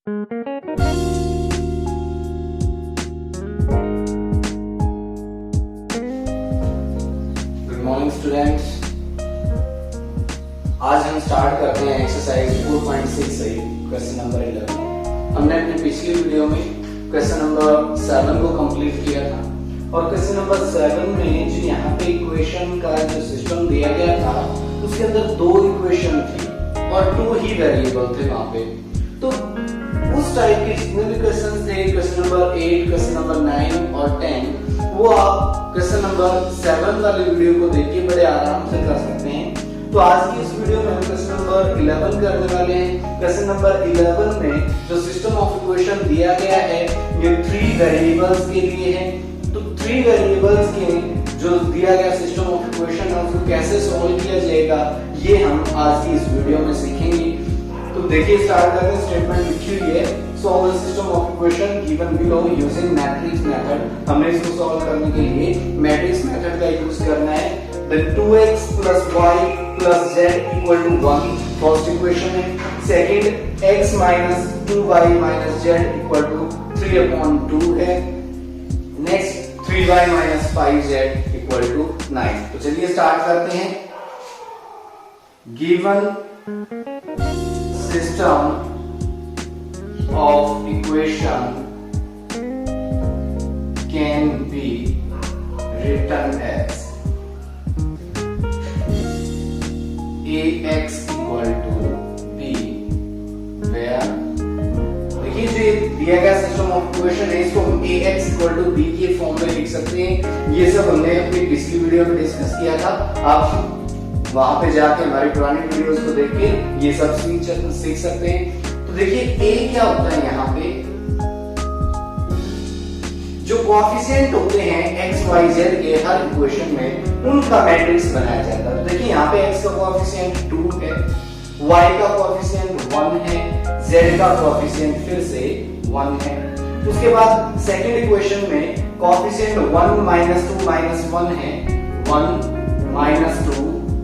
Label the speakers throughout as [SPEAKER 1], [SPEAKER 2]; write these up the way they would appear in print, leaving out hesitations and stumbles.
[SPEAKER 1] Good morning students, आज हम start करते हैं एक्सरसाइज 4.6 क्वेश्चन नंबर 11। हमने अपनी पिछली वीडियो में क्वेश्चन नंबर 7 को कंप्लीट किया था और क्वेश्चन नंबर 7 में जो यहाँ पे इक्वेशन का जो सिस्टम दिया गया था उसके अंदर 2 इक्वेशन थी और 2 ही वेरिएबल थे वहां पे। तो उस टाइप के जितने भी क्वेश्चन थे, क्वेश्चन नंबर 8, क्वेश्चन नंबर 9 और 10, वो आप क्वेश्चन नंबर 7 वाली वीडियो को देख के बड़े आराम से कर सकते हैं। तो आज की इस वीडियो में हम क्वेश्चन नंबर 11 करने वाले हैं। क्वेश्चन नंबर 11 में जो सिस्टम ऑफ इक्वेशन दिया गया है ये 3 वेरिएबल्स के लिए है। तो 3 वेरिएबल्स के जो दिया गया सिस्टम ऑफ इक्वेशन है उसको कैसे सॉल्व किया जाएगा ये हम आज की इस वीडियो में सीखेंगे। तो देखिए स्टार्ट करते हैं। स्टेटमेंट लिखी हुई है, solve the system of equation given below using matrix method. हमने इसको सॉल्व करने के लिए मैट्रिक्स मेथड का यूज करना है। then 2x plus y plus z equal to 1 first equation है। Second x minus 2y minus z equal to 3/2 है। Next 3y minus 5z equal to 9। तो चलिए स्टार्ट करते हैं। Given system of equation can be written as ax equal to b, where देखिए जो दिया गया सिस्टम ऑफ इक्वेशन है इसको हम ax equal to b के फॉर्म में लिख सकते हैं। ये सब हमने अपनी पिछली वीडियो में डिस्कस किया था। आप वहां पे जाके हमारी पुरानी वीडियोस को देख के ये सब सीख सकते हैं। तो देखिए a क्या होता है, यहाँ पे जो कोएफिशिएंट होते हैं x y z के हर इक्वेशन में उनका मैट्रिक्स बनाया जाता है। तो देखिए यहाँ पे x का कोएफिशिएंट 2 है, y का कोएफिशिएंट 1 है, z का कोएफिशिएंट फिर से 1 है। उसके बाद सेकंड इक्वेशन में कोएफिशिएंट 1 -2 -1 है, 1 -2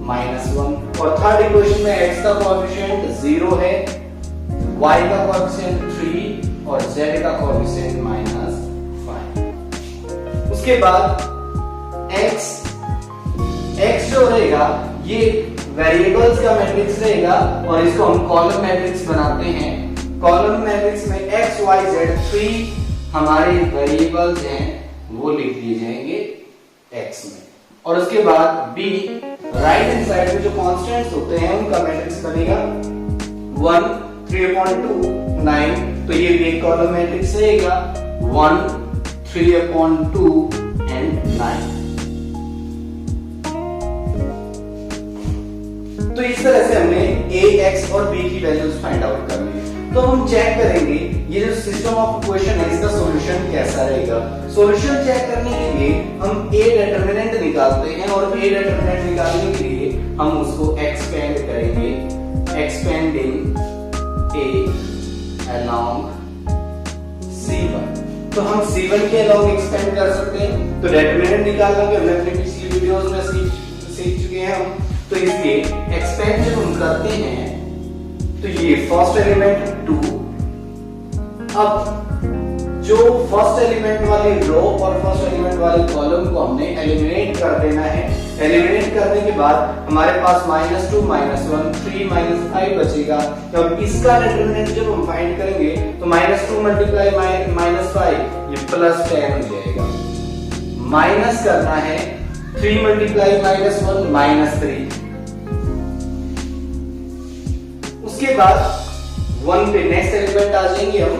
[SPEAKER 1] -1। और थर्ड इक्वेशन में x का कोएफिशिएंट 0 है, y का कोएफिशिएंट 3 और z का कोएफिशिएंट -5। उसके बाद x जो रहेगा ये वेरिएबल्स का मैट्रिक्स रहेगा और इसको हम कॉलम मैट्रिक्स बनाते हैं। कॉलम मैट्रिक्स में x y z 3 हमारे वेरिएबल्स हैं वो लिख दिए जाएंगे x में। और उसके बाद b राइट हैंड साइड में जो कांस्टेंट्स होते हैं उनका मैट्रिक्स बनेगा 1 3/2 9। तो ये भी एक कॉलम मैट्रिक्स रहेगा 1 3/2 and 9। तो इस तरह से हमने a, x और b की वैल्यूज फाइंड आउट कर ली। तो हम चेक करेंगे ये जो सिस्टम ऑफ इक्वेशन है इसका सॉल्यूशन कैसा रहेगा। सॉल्यूशन चेक करने के लिए हम a डिटरमिनेंट निकालते हैं और a डिटरमिनेंट निकालने के लिए हम उसको एक्सपेंड करेंगे। Expanding a along c1। तो हम c1 के अलॉन्ग एक्सपेंड कर सकते हैं। तो डिटरमिनेंट निकालने के हमने अपनी पिछली वीडियोस में सीख चुके हैं हम। तो इसलिए एक्सपेंड जब हम करते हैं तो ये फर्स्ट एलिमेंट 2। अब जो फर्स्ट एलिमेंट वाली रो और फर्स्ट एलिमेंट वाले कॉलम को हमने एलिमिनेट कर देना है। एलिमिनेट करने के बाद हमारे पास -2 -1 3 -5 बचेगा। तो अब इसका डिटरमिनेंट जब हम फाइंड करेंगे तो -2 मल्टीप्लाई -5 ये +10 हो जाएगा। माइनस करना है 3 मल्टीप्लाई -1 -3। उसके बाद 1 पे नेक्स्ट एलिमेंट आ जाएंगे हम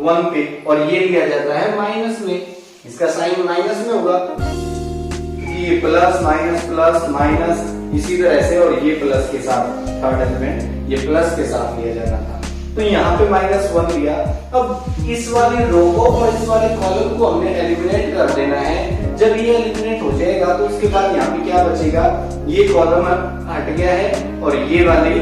[SPEAKER 1] 1 पे और ये लिया जाता है माइनस में। इसका साइन माइनस में होगा, ये प्लस माइनस प्लस माइनस इसी तरह से, और ये प्लस के साथ थर्ड एलिमेंट ये प्लस के साथ लिया जाना था। तो यहाँ पे -1 लिया। अब इस वाली रो को और इस वाले कॉलम को हमने एलिमिनेट कर देना है। जब ये एलिमिनेट हो जाएगा तो उसके बाद यहाँ पे क्या बचेगा, ये कॉलम हट गया है और ये वाली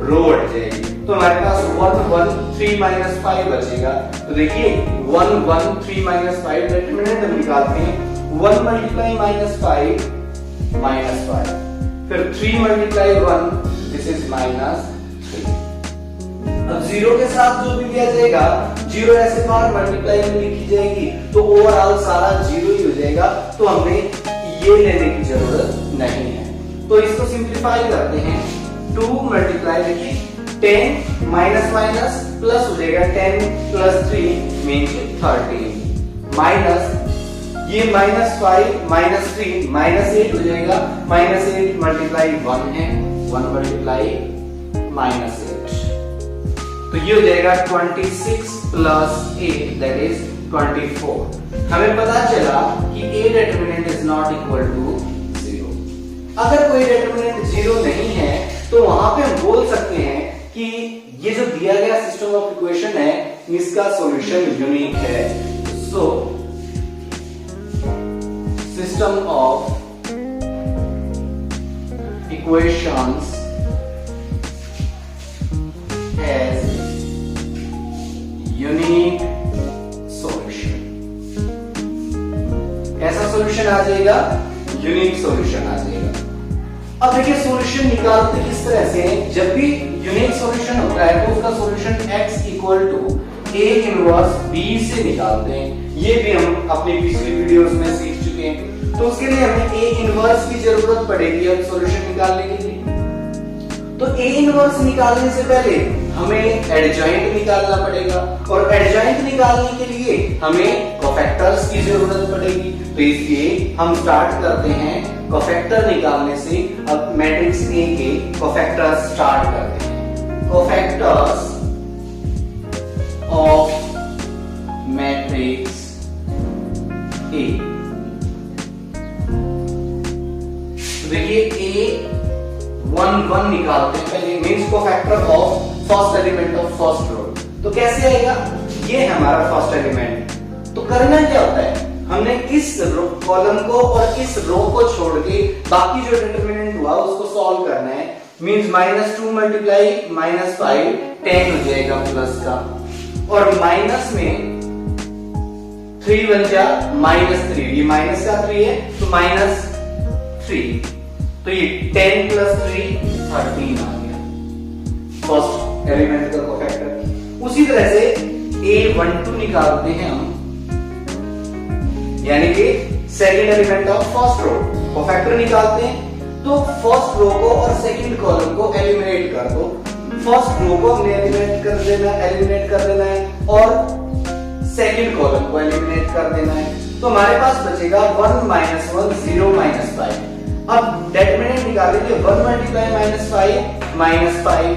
[SPEAKER 1] रो हट जाएगी। तो हमारे पास 1 1 3 5 बचेगा। तो देखिए 1 1 3 5 डिटरमिनेंट हम निकालते हैं। 1 मल्टीप्लाई -5 -5, फिर 3 मल्टीप्लाई 1 दिस इज -3। अब जीरो के साथ जो भी लिया जाएगा, जीरो ऐसे बार मल्टीप्लाई में लिखी जाएगी तो ओवरऑल सारा जीरो ही हो जाएगा, तो हमें ये लेने की जरूरत नहीं है। तो इसको सिंप्लीफाई करते हैं, 2 मल्टीप्लाई देखिए 10 माइनस माइनस प्लस हो जाएगा 10 प्लस 3 मीन्स 13 माइनस ये -5 -3 -8 हो जाएगा, -8 मल्टीप्लाई 1 है, 1 मल्टीप्लाई -8 तो ये हो जाएगा 26 प्लस 8 दैट इज 24। हमें पता चला कि a determinant is not equal to 0। अगर कोई डिटरमिनेंट 0 नहीं है तो वहां पे हम बोल सकते हैं कि ये जो दिया गया सिस्टम ऑफ इक्वेशन है इसका सॉल्यूशन यूनिक है। सो system of equations has unique solution। कैसा सॉल्यूशन आ जाएगा? यूनिक सॉल्यूशन आ जाएगा। अब देखिए सॉल्यूशन निकालते किस तरह से हैं। जब भी यूनिक सॉल्यूशन होता है तो उसका solution x equal to a inverse b से निकालते हैं। ये भी हम अपनी पिछली वीडियोस में सीख चुके हैं। तो उसके लिए हमें a इनवर्स की जरूरत पड़ेगी अब सॉल्यूशन निकालने के लिए। तो a इनवर्स निकालने से पहले हमें एडजॉइंट निकालना पड़ेगा और एडजॉइंट निकालने के लिए हमें कोफैक्टर्स की जरूरत पड़ेगी। तो इसलिए हम स्टार्ट करते हैं कोफैक्टर निकालने से। अब मैट्रिक्स A के कोफैक्टर्स स्टार्ट करते हैं। Cofactors of matrix A। देखिए A11 निकालते हैं पहले, means cofactor of first element of first row. तो कैसे आएगा? ये है हमारा फर्स्ट एलिमेंट। तो करना क्या होता है, हमने इस कॉलम को और इस रो को छोड़ के बाकी जो डिटरमिनेंट हुआ उसको सॉल्व करना है। मींस -2 मल्टीप्लाई -5 10 हो जाएगा प्लस का, और माइनस में 3 बन जा -3, ये माइनस का 3 है तो -3, तो ये 10 प्लस 3 13 आ गया फर्स्ट एलिमेंट का कोफैक्टर। उसी तरह से A12 निकालते हैं हम, यानी कि second element of first row. Cofactor निकालते हैं तो फर्स्ट रो को और सेकंड कॉलम को एलिमिनेट कर दो। फर्स्ट रो को हमने एलिमिनेट कर देना है और सेकंड कॉलम को एलिमिनेट कर देना है। तो हमारे पास बचेगा 1 -1 0 -5। अब डिटरमिनेंट निकालेंगे 1 मल्टीप्लाई -5 -5।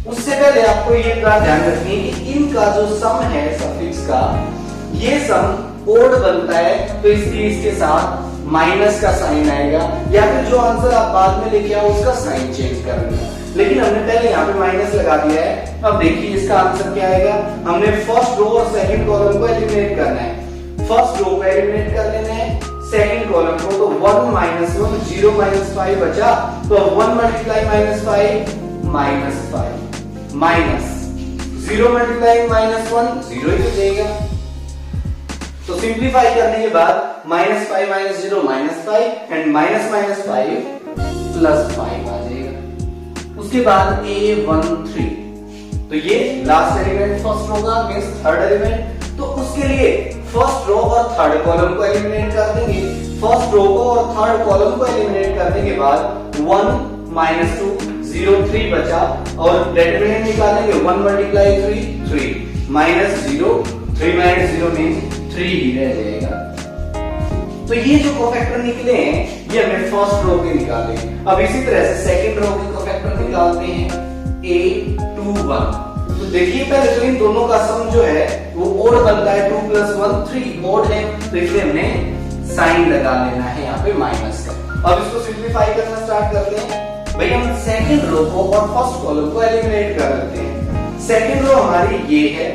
[SPEAKER 1] उससे पहले आपको ये बात ध्यान रखनी है कि इनका जो सम है सफिक्स का, ये सम ओड बनता है तो इसलिए इसके साथ माइनस का साइन आएगा, या फिर जो आंसर आप बाद में लेके आओ उसका साइन चेंज करना है। लेकिन हमने पहले यहाँ पे माइनस लगा दिया है। अब देखिए इसका आंसर क्या आएगा। हमने फर्स्ट रो और सेकंड कॉलम को एलिमिनेट करना है। फर्स्ट रो को एलिमिनेट कर लेना है, सेकंड कॉलम को। तो 1 -1 0 -5 बचा, तो 1 मल्टीप्लाई -5 -5 माइनस 0 मल्टीप्लाई -1 0 ही हो जाएगा। तो सिंप्लीफाई करने के बाद -5 -0 -5 एंड -5 +5 आ जाएगा। उसके बाद A13, तो ये लास्ट एलिमेंट फर्स्ट रो का मींस थर्ड एलिमेंट। तो उसके लिए फर्स्ट रो और थर्ड कॉलम को एलिमिनेट कर देंगे। फर्स्ट रो को और थर्ड कॉलम को एलिमिनेट करने के बाद 1 -2 0 3 बचा, और डिटरमिनेंट निकालेंगे 1 मल्टीप्लाई 3 -0 3 -0 मींस 3 ही रह जाएगा। तो ये जो कोफैक्टर निकले हैं ये हमें फर्स्ट रो के निकाले। अब इसी तरह से सेकंड रो के कोफैक्टर निकालते हैं A21। तो देखिए पहले तो इन दोनों का सम जो है वो ओड बनता है, 2 + 1 3 ओड है, तो इसलिए हमने साइन लगा लेना है यहाँ पे माइनस का। अब इसको सिंप्लीफाई करना स्टार्ट करते हैं। भाई हम सेकंड रो को और फर्स्ट कॉलम को एलिमिनेट कर लेते हैं। सेकंड रो हमारी ये है,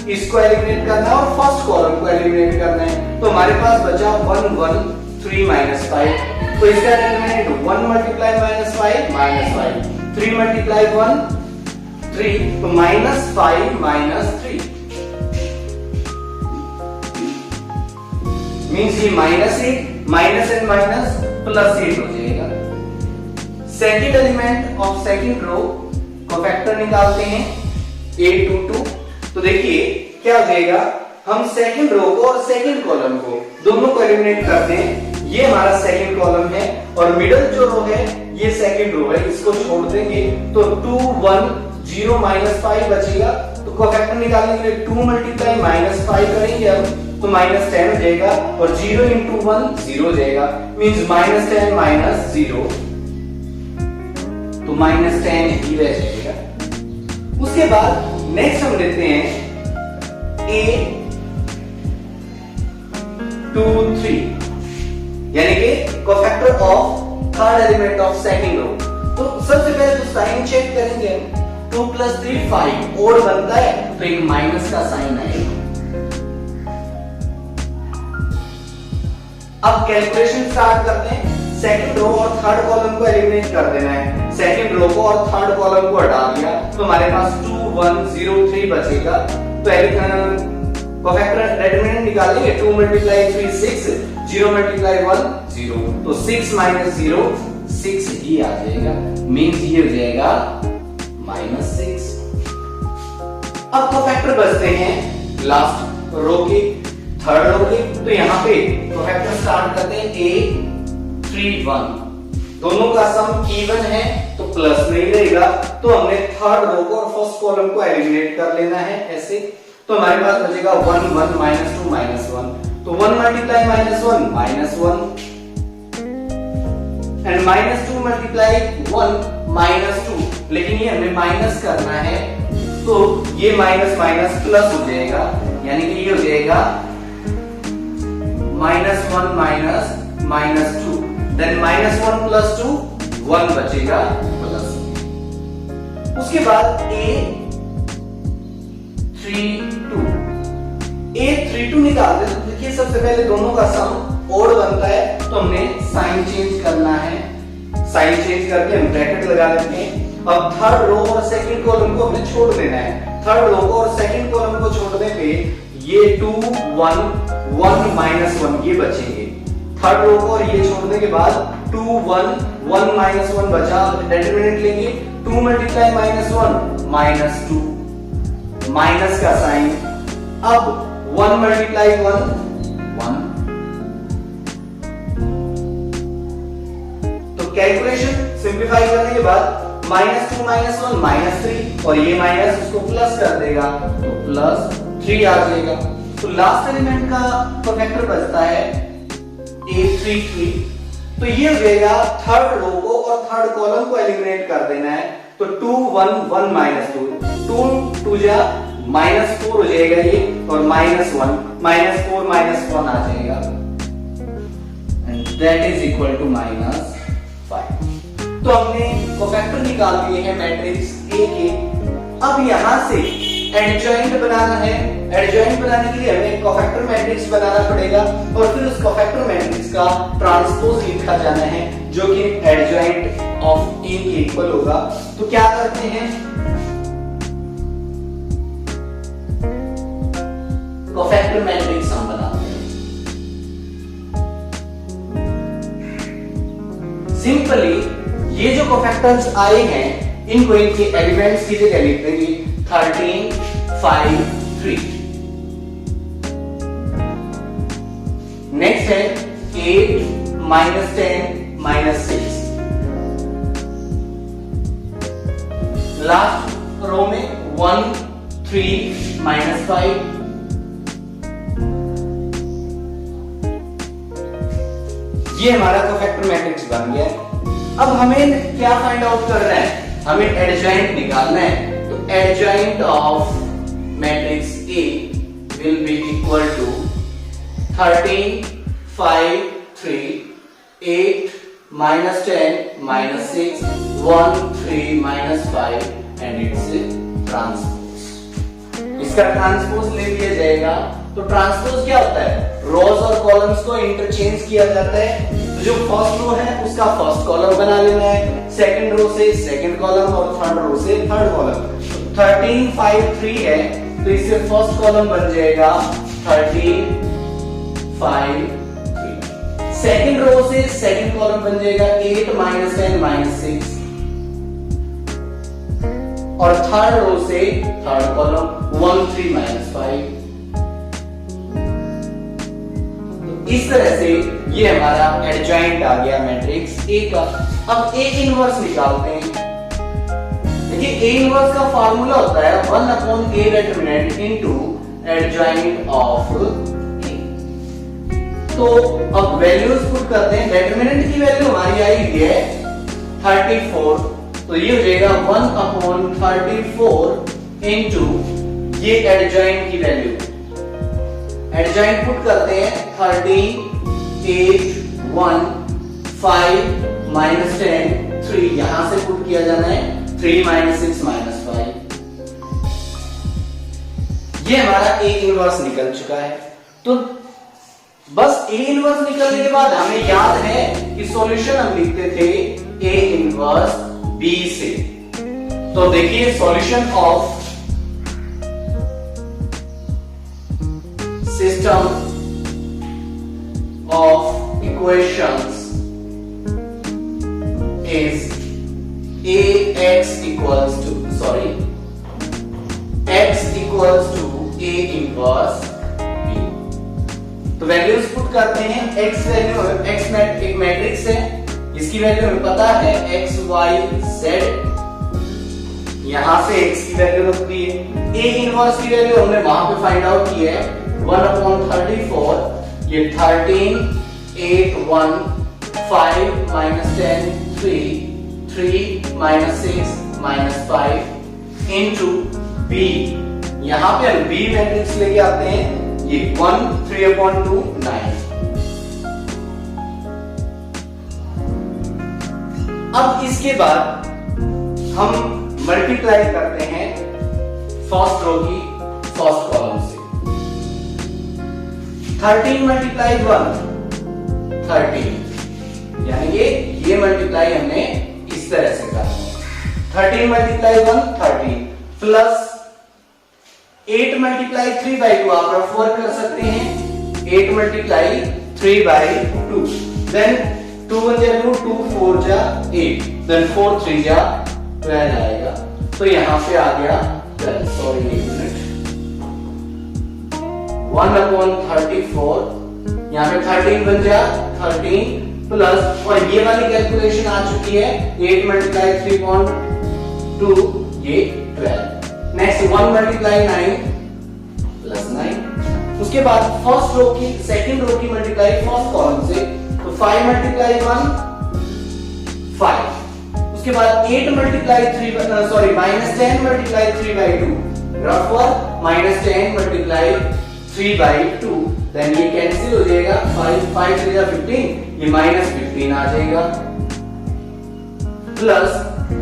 [SPEAKER 1] इसको एलिमिनेट करना है और फर्स्ट कॉलम को एलिमिनेट करना है। तो हमारे पास बचा 1 1 3 -5। तो इसका डिटरमिनेंट 1 मल्टीप्लाई -5 -5 3 मल्टीप्लाई 1 3, तो -5 -3 मींस ये -8 माइनस एंड माइनस +8 हो जाएगा। Second element of second row cofactor निकालते हैं A22। तो देखिए क्या हो जाएगा, हम सेकंड रो को और सेकंड कॉलम को दोनों को एलिमिनेट करते हैं। ये हमारा सेकंड कॉलम है और मिडिल जो रो है ये सेकंड रो है, इसको छोड़ देंगे तो 2 1 0 -5 बचेगा। तो कोफैक्टर निकालने के लिए 2 मल्टीप्लाई -5 करेंगे हम तो -10 हो जाएगा और 0 × 1 0 हो जाएगा, मींस -10 -0 तो -10 ही रह जाएगा। उसके बाद नेक्स्ट हम लेते हैं A23 यानी कि cofactor of third element of second row. तो सबसे पहले तो साइन चेक करेंगे, 2 + 3 5 और बनता है तो एक माइनस का साइन आएगा। अब कैलकुलेशन स्टार्ट करते हैं। सेकंड रो और थर्ड कॉलम को एलिमिनेट कर देना है। सेकंड रो को और थर्ड कॉलम को हटा दिया तो हमारे पास 2 1 0 3 बचेगा। तो कोफैक्टर डिटरमिनेंट निकालेंगे, 2 × 3 6 0 × 1 0 तो 6 - 0 6 ही आ जाएगा, मींस ये हो जाएगा -6। अब कोफैक्टर बचते हैं लास्ट रो के, थर्ड रो के। तो यहाँ पे कोफैक्टर स्टार्ट करते हैं A31, दोनों का सम इवन है तो प्लस नहीं रहेगा, तो हमने थर्ड रो को और फर्स्ट कॉलम को एलिमिनेट कर लेना है ऐसे। तो हमारे पास बचेगा 1 1 -2 -1 तो 1 × -1 -1 एंड -2 × 1 -2, लेकिन ये हमें माइनस करना है तो ये माइनस माइनस प्लस हो जाएगा, यानी कि ये हो जाएगा -1 -2 देन -1 + 2 1 बचेगा प्लस। उसके बाद A32 निकालते हैं। देखिए सबसे पहले दोनों का सम ओड बनता है तो हमने साइन चेंज करना है, साइन चेंज करके हम ब्रैकेट लगा लेते हैं। अब थर्ड रो और सेकंड कॉलम को हमें छोड़ देना है। थर्ड रो को और सेकंड कॉलम को छोड़ने पे ये 2 1 1 -1 ये बचेंगे। थर्ड रो को और ये छोड़ने के बाद 2 1 1 -1 बचा, डिटरमिनेंट लेंगे 2 × -1 -2 माइनस का साइन। अब 1 × 1 1। तो कैलकुलेशन सिंप्लीफाई करने के बाद -2 -1 -3 और ये माइनस उसको प्लस कर देगा तो +3 आ जाएगा। तो लास्ट एलिमेंट का कोफैक्टर बचता है A33। तो ये हो जाएगा थर्ड रो को और थर्ड कॉलम को एलिमिनेट कर देना है तो 2 1 1 -2 2 2 जा -4 हो जाएगा ये और -1 -4 -1 आ जाएगा and that is equal to -5। तो हमने कोफैक्टर निकाल लिए हैं मैट्रिक्स A के। अब यहां से एडजॉइंट बनाना है। एडजॉइंट बनाने के लिए हमें कोफैक्टर मैट्रिक्स बनाना पड़ेगा और फिर उस कोफैक्टर मैट्रिक्स का ट्रांसपोज लिखा जाना है जो कि एडजॉइंट ऑफ A के इक्वल होगा। तो क्या करते हैं, कोफैक्टर मैट्रिक्स हम बनाते हैं। सिंपली ये जो कोफैक्टर्स आए हैं इनको इनके एलिमेंट्स की जगह लिख देंगे 13 5 3। नेक्स्ट है 8 -10 -6। लास्ट रो में 1 3 -5। ये हमारा कोफैक्टर मैट्रिक्स बन गया है। अब हमें क्या फाइंड आउट करना है, हमें एडजॉइंट निकालना है। तो adjoint of matrix A will be equal to 13 5 3 8 -10 -6 1 3 -5 and its transpose. इसका ट्रांसपोज ले लिया जाएगा। तो ट्रांसपोज क्या होता है, रोज और कॉलम्स को इंटरचेंज किया जाता है। तो जो फर्स्ट रो है उसका फर्स्ट कॉलम बना लेना है, सेकंड रो से सेकंड कॉलम और थर्ड रो से थर्ड कॉलम। 13 5 3 है तो इससे फर्स्ट कॉलम बन जाएगा 13 5 3। सेकंड रो से सेकंड कॉलम बन जाएगा 8 -10 -6। और थर्ड रो से थर्ड कॉलम 1 3 -5। इस तरह से ये हमारा एडजॉइंट आ गया मैट्रिक्स ए का। अब ए इनवर्स निकालते हैं। देखिए ए इनवर्स का फार्मूला होता है 1/a determinant into adjoint of A. तो अब वैल्यूज पुट करते हैं। डिटरमिनेंट की वैल्यू हमारी आई हुई है 34, तो ये हो जाएगा 1/34 इनटू ये एडजॉइंट की वैल्यू। एडजॉइंट पुट करते हैं 13 8 1 5 -10 3, यहां से पुट किया जाना है 3 -6 -5। ये हमारा ए इनवर्स निकल चुका है। तो बस ए इनवर्स निकलने के बाद हमें याद है कि सॉल्यूशन हम लिखते थे ए इनवर्स बी से। तो देखिए solution of system of equations is x equals to a inverse b। तो वैल्यूज पुट करते हैं। x वैल्यू एक मैट्रिक्स है, इसकी वैल्यू हमें पता है x y z, यहां से x की वैल्यू रख दी है। a इनवर्स की वैल्यू हमने वहां पे फाइंड आउट की है 1/34, ये 13 8 1 5 -10 3 3 -6 -5 इनटू b। यहां पे हम b मैट्रिक्स लेके आते हैं, ये 1 3/2 9। अब इसके बाद हम मल्टीप्लाई करते हैं फर्स्ट रो की फर्स्ट कॉलम से। 13 × 1 13, यानी ये मल्टीप्लाई हमने इस तरह से करना है। 13 × 1 13 प्लस 8 × 3/2 आप रफ वर्क कर सकते हैं। 8 × 3/2, देन 2 1 जा 2 2 4 जा 8, देन 4 3 जा 12 आएगा। तो यहां पे आ गया 12, सॉरी एक मिनट, 1/34, यहाँ पे 13 बन जा 13 प्लस, और ये वाली कैलकुलेशन आ चुकी है 8 × 3/2, ये 12। Next 1 × 9 plus 9। उसके बाद फर्स्ट रो की सेकंड रो की मल्टीप्लाई फर्स्ट कॉलम से, तो 5 × 1 5। उसके बाद 8 × 10 × 3/2 रफ वर्क, -10 × 3/2, देन ये कैंसिल हो जाएगा, 5 5 3 जा 15, ये -15 आ जाएगा, प्लस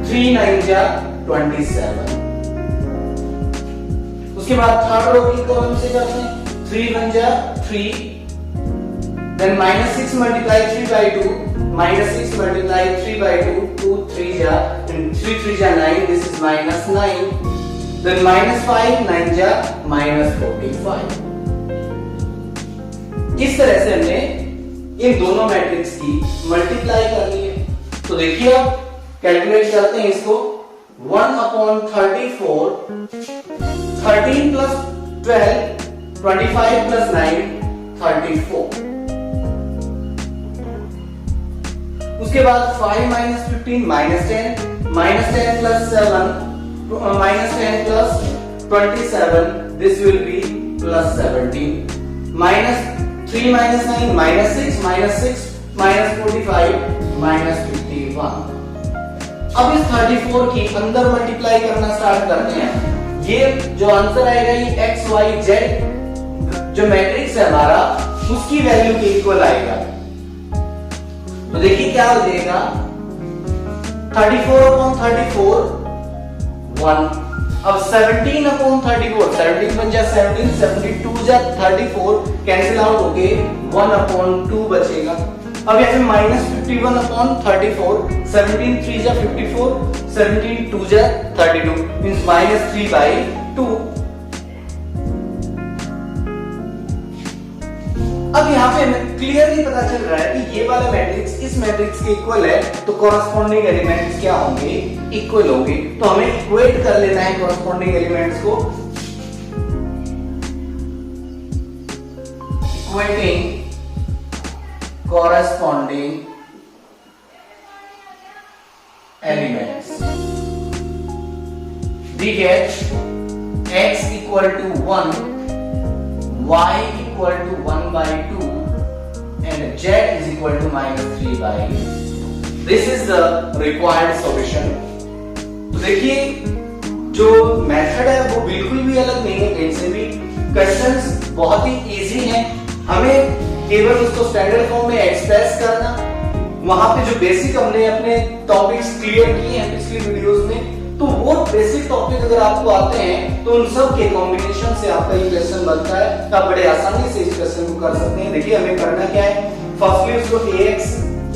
[SPEAKER 1] 3 9 जा 27। उसके बाद थर्ड रो की कॉलम से करते हैं, 3 1 जा 3, देन -6 × 3/2, -6 × 3/2, 2 3 जा 3 3 जा 9, दिस इज -9, देन -5 9 जा -45। इस तरह से हमने इन दोनों मैट्रिक्स की मल्टीप्लाई कर ली है। तो देखिए अब कैलकुलेट करते हैं इसको। 1/34, 13 प्लस 12, 25 प्लस 9 34। उसके बाद 5 - 15 -10, -10 plus 7, -10 plus 27, this will be plus 17, -3 - 9 -6 -6 -45 -51। अब इस 34 की अंदर मल्टीप्लाई करना स्टार्ट करते हैं। ये जो आंसर आएगा ये x y z जो मैट्रिक्स है हमारा, उसकी वैल्यू के इक्वल आएगा। तो देखिए क्या हो जाएगा, 34/34 1। अब 17/34, 17 बन जा 17, 72 जा 34, कैंसिल आउट होके 1/2 बचेगा। अब यहाँ पे -51/34, 17 3 जा 54, 17 2 जा 32, मींस -3/2। अब यहाँ पे हमें क्लियरली पता चल रहा है कि ये वाला मैट्रिक्स इस मैट्रिक्स के इक्वल है, तो कॉरस्पॉन्डिंग एलिमेंट्स क्या होंगे, इक्वल होगी, तो हमें इक्वेट कर लेना है कॉरस्पॉन्डिंग एलिमेंट्स को। Equating corresponding elements, we get x equal to 1, y equal to 1 by 2 and z is equal to -3 by 8. This is the required solution. तो देखिए जो मेथड है वो बिल्कुल भी अलग नहीं है कहीं से भी, क्वेश्चंस बहुत ही इजी हैं, हमें केवल उसको स्टैंडर्ड फॉर्म में एक्सप्रेस करना। वहां पे जो बेसिक हमने अपने टॉपिक्स क्लियर किए हैं पिछली वीडियोस में, तो वो बेसिक टॉपिक अगर आपको आते हैं तो उन सब के कॉम्बिनेशन से आपका ये क्वेश्चन बनता है। आप बड़े आसानी से इस क्वेश्चन को कर सकते हैं। देखिए हमें करना क्या है, फर्स्टली उसको ax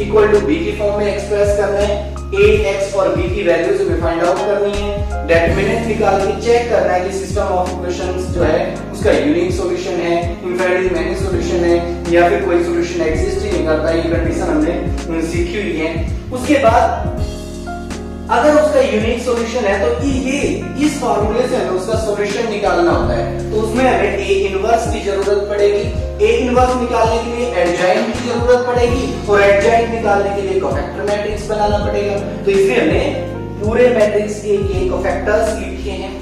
[SPEAKER 1] इक्वल टू b की फॉर्म में एक्सप्रेस करना है, ax और b की वैल्यूज हमें फाइंड आउट करनी है, डिटरमिनेंट निकाल के चेक करना है कि सिस्टम ऑफ इक्वेशंस जो है उसका यूनिक सॉल्यूशन है, इनफाइनाइट मेनी सॉल्यूशन है, या फिर कोई सॉल्यूशन एग्जिस्ट ही नहीं करता। ये कंडीशन हमने सीखी हुई है। उसके बाद अगर उसका यूनिक सॉल्यूशन है तो ये इस फार्मूले से हमें उसका सॉल्यूशन निकालना होता है, तो उसमें हमें A इनवर्स की जरूरत पड़ेगी। A इनवर्स निकालने के लिए एडजॉइंट की जरूरत पड़ेगी और एडजॉइंट निकालने के लिए कोफैक्टर मैट्रिक्स बनाना पड़ेगा। तो इसलिए हमने पूरे मैट्रिक्स के कोफैक्टर्स लिखे हैं,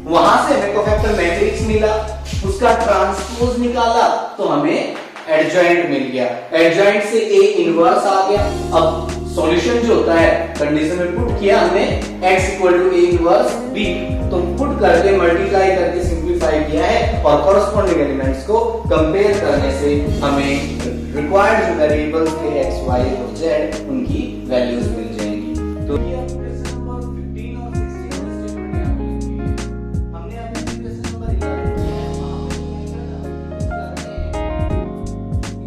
[SPEAKER 1] वहां से हमें कोफैक्टर मैट्रिक्स मिला, उसका ट्रांसपोज निकाला तो हमें एडजॉइंट मिल गया, एडजॉइंट से A इनवर्स आ गया। अब सॉल्यूशन जो होता है कंडीशन में पुट किया हमने x equal to a inverse b, तो पुट करके मल्टीप्लाई करके सिंपलीफाई किया है और कॉरस्पॉन्डिंग एलिमेंट्स को कंपेयर करने से हमें रिक्वायर्ड वेरिएबल्स के x, y और z उनकी वैल्यूज मिल जाएंगी। तो ये क्वेश्चन नंबर 15 और 16 में स्टेटमेंट यहां पे लिखी है। हमने अभी क्वेश्चन नंबर 11 किया है, वहां पे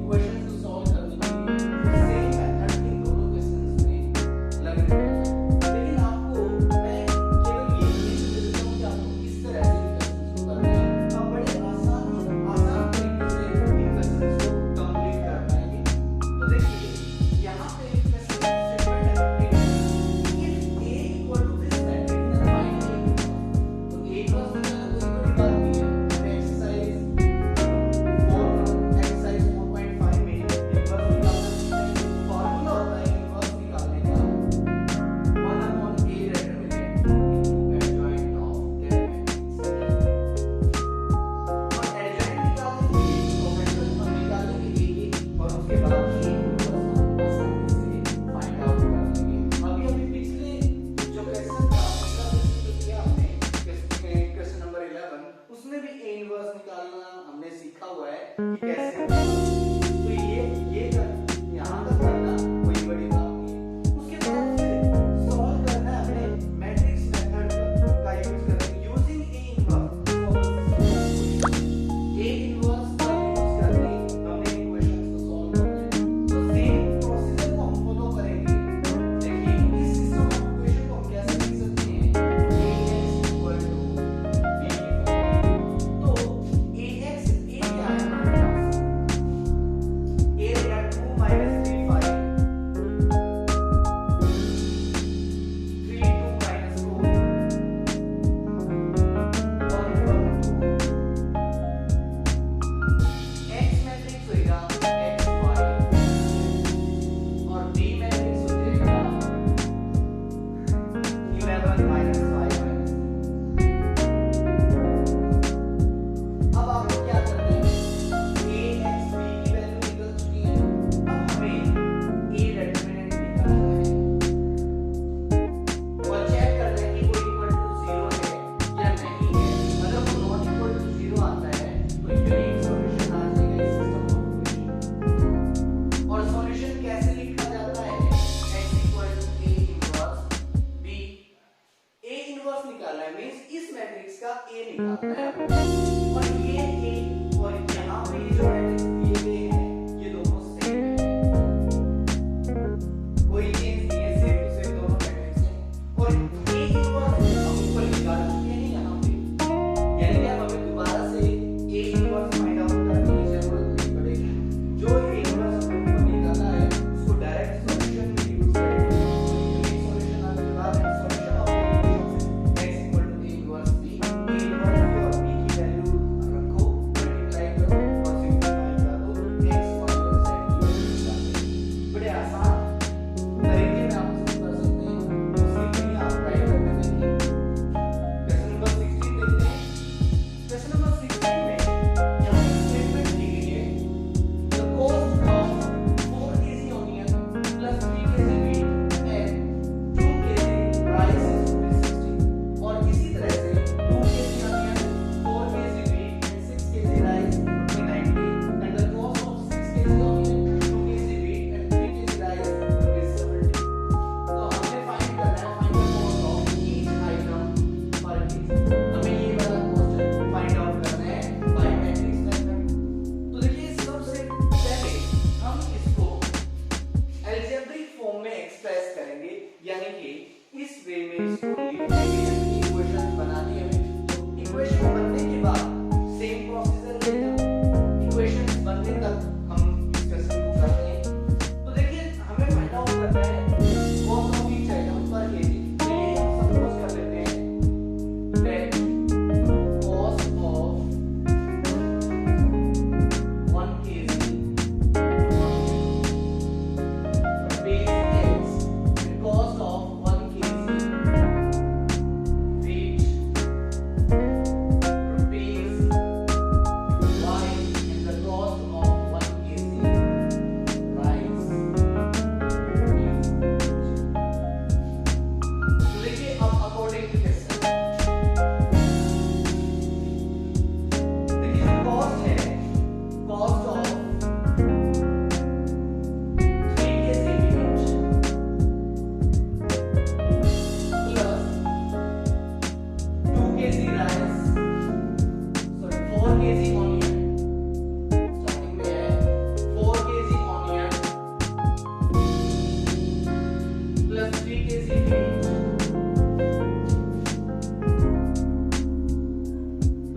[SPEAKER 1] इक्वेशन को सॉल्व करने के लिए सेम मेथड इन दोनों क्वेश्चंस में लग रहा है। लेकिन आपको मैं केवल ये नहीं देता हूं कि आपको किस तरह से क्वेश्चंस को करना है, आप बड़े आसान तरीके से इन क्वेश्चंस को कंप्लीट कर पाएंगे। तो देखिए यहां पे एक क्वेश्चन स्टेटमेंट है, if a equal to this matrix then find a, तो a प्लस कोई बड़ी बात नहीं है। एक्सरसाइज 4.5 में इनवर्स निकालना है, फार्मूला होता है इनवर्स निकालने का 1/a determinant into adjoint of that matrix. और एडजॉइंट निकालने के लिए कोफैक्टर्स हम निकालेंगे a और उसके बाद a इनवर्स आसानी से फाइंड आउट कर लेंगे। अभी पिछले जो क्वेश्चन था जो किया हमने क्वेश्चन नंबर 11, उसमें भी a इनवर्स निकालना हमने सीखा हुआ है कि कैसे होता है। तो ये यहां तक करना कोई बड़ी बात नहीं है। उसके बाद फिर सॉल्व करना है हमें मैट्रिक्स मेथड का यूज करके यूजिंग a इनवर्स का यूज करके हमने इक्वेशंस को सॉल्व करना है। तो सेम प्रोसीजर को हम फॉलो करेंगे। देखिए इस सिस्टम ऑफ इक्वेशन को हम कैसे लिख सकते हैं, ax इक्वल टू b की फॉर्म। तो ax a क्या है हमारे पास, a रहेगा 2 - 3 5, 3 2 - 4 1 1 2। x मैट्रिक्स होएगा x y और b मैट्रिक्स हो जाएगा 11 - 5 -। अब आपको क्या करना है, ax b की वैल्यू निकल चुकी है, अब हमें a डिटरमिनेंट निकालना है और चेक करना है कि वो इक्वल टू 0 है या नहीं है। अगर वो नॉट इक्वल टू 0 आता है तो यूनिक सॉल्यूशन आ जाएगा इस सिस्टम ऑफ इक्वेशन। और सॉल्यूशन कैसे लिखा जाता है, x equal to a inverse b। a inverse निकालना है मींस इस मैट्रिक्स का a निकालना है आपको। और ये a और यहां पे ये जो मैट्रिक्स दिए गए हैं ये दोनों सेम है, कोई चेंज नहीं है, सेम टू सेम दोनों मैट्रिक्स हैं। और a इनवर्स हम ऊपर निकाल चुके हैं यहां पे, यानी कि अब हमें दोबारा से a इनवर्स फाइंड आउट करने की जरूरत नहीं पड़ेगी। जो a इनवर्स हमने ऊपर निकाला है उसको डायरेक्ट सॉल्यूशन में यूज करेंगे। यूनिक सॉल्यूशन आने के बाद सॉल्यूशन kg ऑनियन, स्टार्टिंग में है 4 kg onion plus 3 kg wheat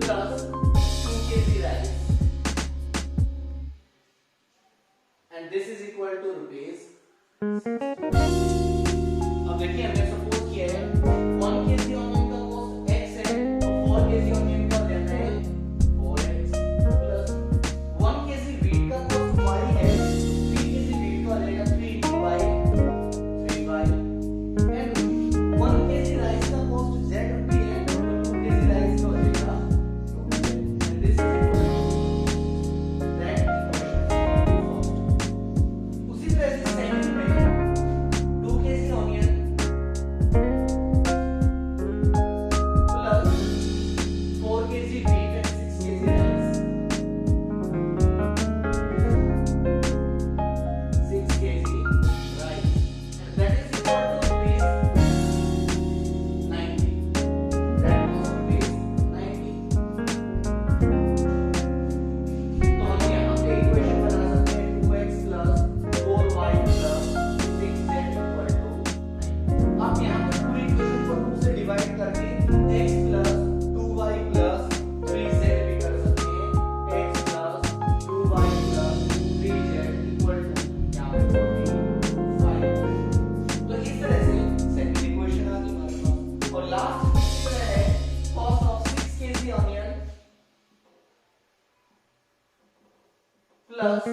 [SPEAKER 1] plus 2 kg rice, and this is equal to rupees। अब देखिए हमने सपोज किया है 1 kg ऑनियन का कॉस्ट x है, तो 4 kg ऑनियन का लेना है 4x प्लस 1 kg wheat का कॉस्ट y है, 3 kg wheat का लेगा 3y एंड 1 kg राइस का कॉस्ट z भी है, तो 2 kg राइस का लेगा 2z, and this is that equation. उसी तरह से सेकंड में 2 kg onion plus 4 kg wheat and 6 kg rice, 6 kg rice, and that is equal to rupees 90, that was rupees 90। तो हम यहाँ पे इक्वेशन बना सकते हैं 2x plus 4y plus 6z equal to 90। आप यहाँ पे पूरी इक्वेशन को 2 से डिवाइड करके x plus 2y plus 3z भी कर सकते हैं, x plus 2y plus 3z equal to यहाँ पे 45। तो इस तरह से सेकंड इक्वेशन आ गई हमारे पास, और लास्ट इक्वेशन है cost of 6 kg onion plus